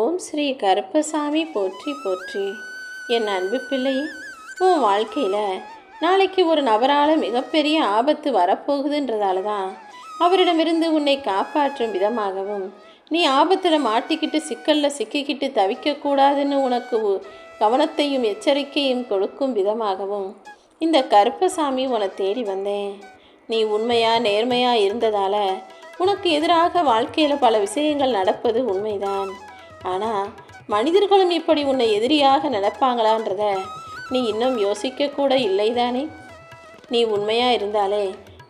ஓம் ஸ்ரீ கருப்பசாமி போற்றி போற்றி. என் அன்பு பிள்ளையே, உன் வாழ்க்கையில் நாளைக்கு ஒரு நபரால் மிகப்பெரிய ஆபத்து வரப்போகுதுன்றதால தான் அவரிடமிருந்து உன்னை காப்பாற்றும் விதமாகவும், நீ ஆபத்தில் மாட்டிக்கிட்டு சிக்கலில் சிக்கிக்கிட்டு தவிக்கக்கூடாதுன்னு உனக்கு கவனத்தையும் எச்சரிக்கையும் கொடுக்கும் விதமாகவும் இந்த கருப்பசாமி உன்னை தேடி வந்தேன். நீ உண்மையாக நேர்மையாக இருந்ததால் உனக்கு எதிராக வாழ்க்கையில் பல விஷயங்கள் நடப்பது உண்மைதான். ஆனால் மனிதர்களும் இப்படி உன்னை எதிரியாக நடப்பாங்களான்றத நீ இன்னும் யோசிக்கக்கூட இல்லைதானே. நீ உண்மையாக இருந்தாலே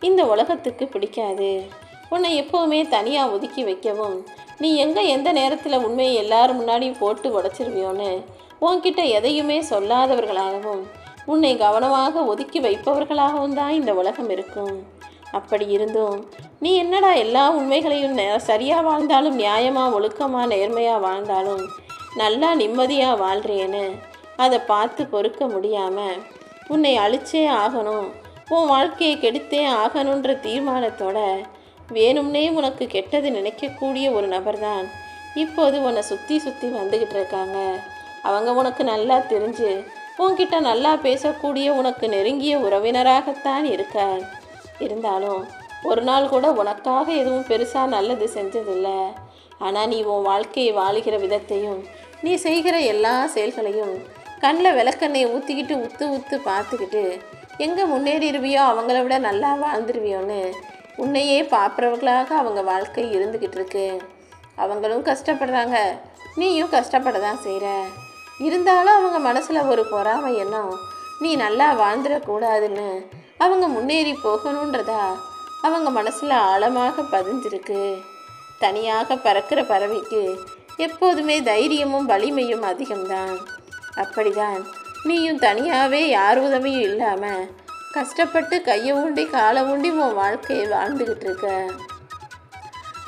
இந்த உலகத்துக்கு பிடிக்காது. உன்னை எப்போவுமே தனியாக ஒதுக்கி வைக்கவும், நீ எந்த நேரத்தில் உண்மையை எல்லாரும் முன்னாடியும் போட்டு உடச்சிருவியோன்னு உன்கிட்ட எதையுமே சொல்லாதவர்களாகவும், உன்னை கவனமாக ஒதுக்கி வைப்பவர்களாகவும் தான் இந்த உலகம் இருக்கும். அப்படி இருந்தும் நீ என்னடா எல்லா உண்மைகளையும் சரியாக வாழ்ந்தாலும், நியாயமாக ஒழுக்கமாக நேர்மையாக வாழ்ந்தாலும் நல்லா நிம்மதியாக வாழ்கிறேன்னு அதை பார்த்து பொறுக்க முடியாமல் உன்னை அழிச்சே ஆகணும், உன் வாழ்க்கையை கெடுத்தே ஆகணுன்ற தீர்மானத்தோட வேணும்னே உனக்கு கெட்டது நினைக்கக்கூடிய ஒரு நபர் தான் இப்போது உன்னை சுற்றி வந்துக்கிட்டு இருக்காங்க. அவங்க உனக்கு நல்லா தெரிஞ்சு உன்கிட்ட நல்லா பேசக்கூடிய உனக்கு நெருங்கிய உறவினராகத்தான் இருக்கார். இருந்தாலும் ஒரு நாள் கூட உனக்காக எதுவும் பெருசாக நல்லது செஞ்சதில்லை. ஆனால் நீ உன் வாழ்க்கையை வாழுகிற விதத்தையும், நீ செய்கிற எல்லா செயல்களையும் கண்ணில் விளக்கெண்ணெயை ஊற்றிக்கிட்டு உத்து பார்த்துக்கிட்டு எங்கே முன்னேறிடுவியோ, அவங்கள விட நல்லா வாழ்ந்துருவியோன்னு உன்னையே பார்க்குறவர்களாக அவங்க வாழ்க்கை இருந்துக்கிட்டு இருக்கு. அவங்களும் கஷ்டப்படுறாங்க, நீயும் கஷ்டப்பட தான் செய்கிற. இருந்தாலும் அவங்க மனசில் ஒரு பொறாமை எண்ணம், நீ நல்லா வாழ்ந்துடக்கூடாதுன்னு, அவங்க முன்னேறி போகணுன்றதா அவங்க மனசில் ஆழமாக பதிஞ்சிருக்கு. தனியாக பறக்கிற பறவைக்கு எப்போதுமே தைரியமும் வலிமையும் அதிகம்தான். அப்படிதான் நீயும் தனியாகவே யார் உதவியும் இல்லாமல் கஷ்டப்பட்டு கையை ஊண்டி காலை ஊண்டி உன் வாழ்க்கையை வாழ்ந்துக்கிட்டு இருக்க.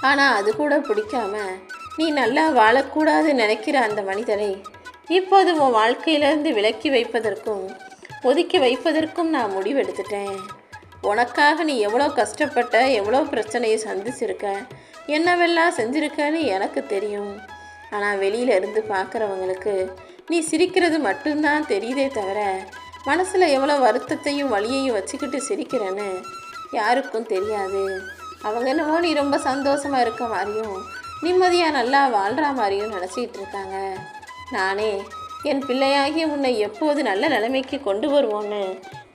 ஆனால் அது கூட பிடிக்காம நீ நல்லா வாழக்கூடாதுன்னு நினைக்கிற அந்த மனிதரை இப்போது உன் வாழ்க்கையிலேருந்து விலக்கி வைப்பதற்கும் ஒதுக்கி வைப்பதற்கும் நான் முடிவெடுத்துட்டேன். உனக்காக நீ எவ்வளோ கஷ்டப்பட்ட, எவ்வளோ பிரச்சனையை சந்திச்சிருக்க, என்னவெல்லாம் செஞ்சுருக்கன்னு எனக்கு தெரியும். ஆனால் வெளியில் இருந்து பார்க்குறவங்களுக்கு நீ சிரிக்கிறது மட்டும்தான் தெரியுதே தவிர, மனசில் எவ்வளோ வருத்தத்தையும் வலியையும் வச்சுக்கிட்டு சிரிக்கிறேன்னு யாருக்கும் தெரியாது. அவங்க என்னவோ நீ ரொம்ப சந்தோஷமாக இருக்க மாதிரியும் நிம்மதியாக நல்லா வாழ்கிற மாதிரியும் நினச்சிக்கிட்டு இருக்காங்க. நானே என் பிள்ளையாகிய உன்னை எப்போது நல்ல நிலைமைக்கு கொண்டு வருவோன்னு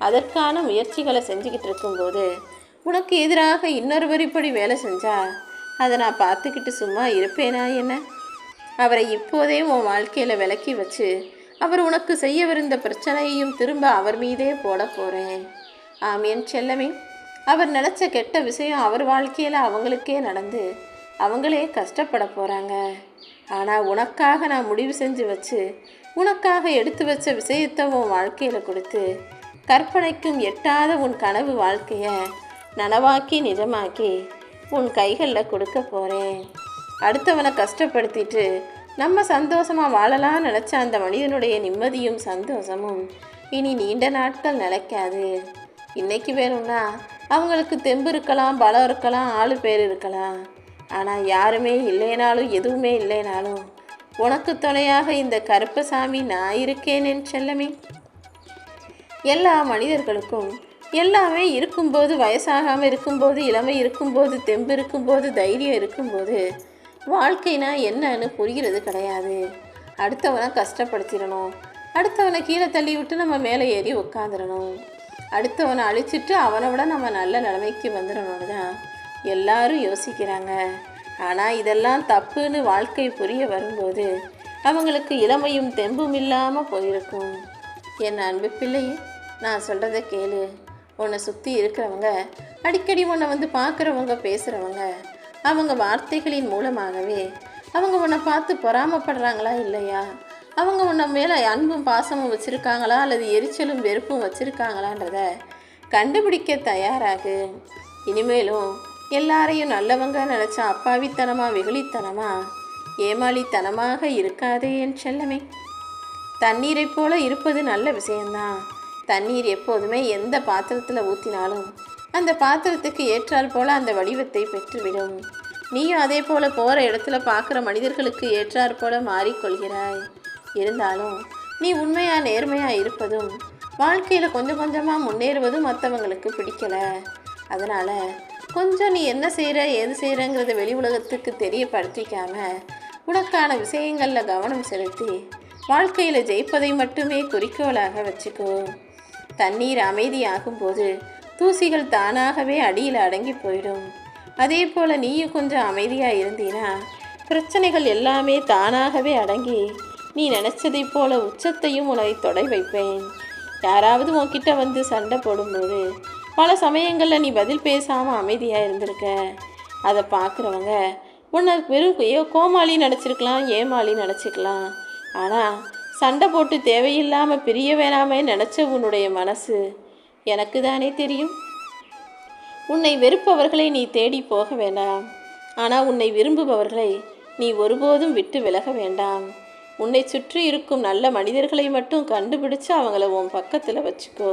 அதற்கான முயற்சிகளை செஞ்சுக்கிட்டு இருக்கும்போது உனக்கு எதிராக இன்னொருவர் இப்படி வேலை செஞ்சா அதை நான் பார்த்துக்கிட்டு சும்மா இருப்பேனா என்ன? அவரை இப்போதே உன் வாழ்க்கையில் விலக்கி வச்சு அவர் உனக்கு செய்யவிருந்த பிரச்சனையையும் திரும்ப அவர் மீதே போட போகிறேன். என் செல்லமே, அவர் நினச்ச கெட்ட விஷயம் அவர் வாழ்க்கையில் அவங்களுக்கே நடந்து அவங்களே கஷ்டப்பட போகிறாங்க. ஆனால் உனக்காக நான் முடிவு செஞ்சு வச்சு உனக்காக எடுத்து வச்ச விஷயத்தை உன் வாழ்க்கையில் கொடுத்து கற்பனைக்கும் எட்டாத உன் கனவு வாழ்க்கையை நனவாக்கி நிஜமாக்கி உன் கைகளில் கொடுக்க போகிறேன். அடுத்தவனை கஷ்டப்படுத்திட்டு நம்ம சந்தோஷமாக வாழலாம் நினச்ச அந்த மனிதனுடைய நிம்மதியும் சந்தோஷமும் இனி நீண்ட நாட்கள் நிலைக்காது. இன்றைக்கி வேணும்னா அவங்களுக்கு தெம்பு இருக்கலாம், பலம் இருக்கலாம், ஆளு பேர் இருக்கலாம். ஆனால் யாருமே இல்லைனாலும் எதுவுமே இல்லைனாலும் உனக்கு துணையாக இந்த கருப்பசாமி நான் இருக்கேன் என் செல்லமே. எல்லா மனிதர்களுக்கும் எல்லாமே இருக்கும்போது, வயசாகாமல் இருக்கும்போது, இளமை இருக்கும்போது, தெம்பு இருக்கும்போது, தைரியம் இருக்கும்போது வாழ்க்கைனா என்னன்னு புரிகிறது கிடையாது. அடுத்தவனை கஷ்டப்படுத்திடணும், அடுத்தவனை கீழே தள்ளி விட்டு நம்ம மேலே ஏறி உட்காந்துடணும், அடுத்தவனை அழிச்சிட்டு அவனை விட நம்ம நல்ல நிலைமைக்கு வந்துடணும்னு தான் எல்லாரும் யோசிக்கிறாங்க. ஆனால் இதெல்லாம் தப்புன்னு வாழ்க்கை புரிய வரும்போது அவங்களுக்கு இளமையும் தெம்பும் இல்லாமல் போயிருக்கும். என் அன்பு பிள்ளையே, நான் சொல்கிறத கேளு. உன்னை சுற்றி இருக்கிறவங்க, அடிக்கடி உன்னை வந்து பார்க்குறவங்க, பேசுகிறவங்க, அவங்க வார்த்தைகளின் மூலமாகவே அவங்க உன்னை பார்த்து பொறாமப்படுறாங்களா இல்லையா, அவங்க உன்னை மேலே அன்பும் பாசமும் வச்சுருக்காங்களா அல்லது எரிச்சலும் வெறுப்பும் வச்சுருக்காங்களான்றத கண்டுபிடிக்க தயாராகு. இனிமேலும் எல்லாரையும் நல்லவங்க நினச்சா அப்பாவித்தனமாக, வெகுளித்தனமாக, ஏமாளித்தனமாக இருக்காதே என் செல்லமே. தண்ணீரை போல இருப்பது நல்ல விஷயந்தான். தண்ணீர் எப்போதுமே எந்த பாத்திரத்தில் ஊற்றினாலும் அந்த பாத்திரத்துக்கு ஏற்றால் போல அந்த வடிவத்தை பெற்றுவிடும். நீயும் அதே போல் போகிற இடத்துல பார்க்குற மனிதர்களுக்கு ஏற்றாற் போல மாறிக்கொள்கிறாய். இருந்தாலும் நீ உண்மையாக நேர்மையாக இருப்பதும் வாழ்க்கையில் கொஞ்சம் கொஞ்சமாக முன்னேறுவதும் மற்றவங்களுக்கு பிடிக்கலை. அதனால் கொஞ்சம் நீ என்ன செய்கிற ஏது செய்கிறங்கிறத வெளி உலகத்துக்கு தெரியப்படுத்திக்காம உனக்கான விஷயங்களில் கவனம் செலுத்தி வாழ்க்கையில் ஜெயிப்பதை மட்டுமே குறிக்கோளாக வச்சுக்கோ. தண்ணீர் அமைதியாகும்போது தூசிகள் தானாகவே அடியில் அடங்கி போயிடும். அதே போல் நீயும் கொஞ்சம் அமைதியாக இருந்தீனா பிரச்சனைகள் எல்லாமே தானாகவே அடங்கி நீ நினச்சதை போல உச்சத்தையும் உன்னை தொடை வைப்பேன். யாராவது உன்கிட்ட வந்து சண்டை போடும்போது பல சமயங்களில் நீ பதில் பேசாமல் அமைதியாக இருந்திருக்க. அதை பார்க்குறவங்க உன்னை வெறும் கோமாளி நினச்சிருக்கலாம், ஏமாளி நினச்சிக்கலாம். ஆனால் சண்டை போட்டு தேவையில்லாமல் பிரிய வேணாமே நினச்ச உன்னுடைய மனசு எனக்கு தானே தெரியும். உன்னை வெறுப்பவர்களை நீ தேடி போக வேண்டாம். ஆனால் உன்னை விரும்புபவர்களை நீ ஒருபோதும் விட்டு விலக வேண்டாம். உன்னை சுற்றி இருக்கும் நல்ல மனிதர்களை மட்டும் கண்டுபிடிச்சு அவங்கள உன் பக்கத்தில் வச்சுக்கோ.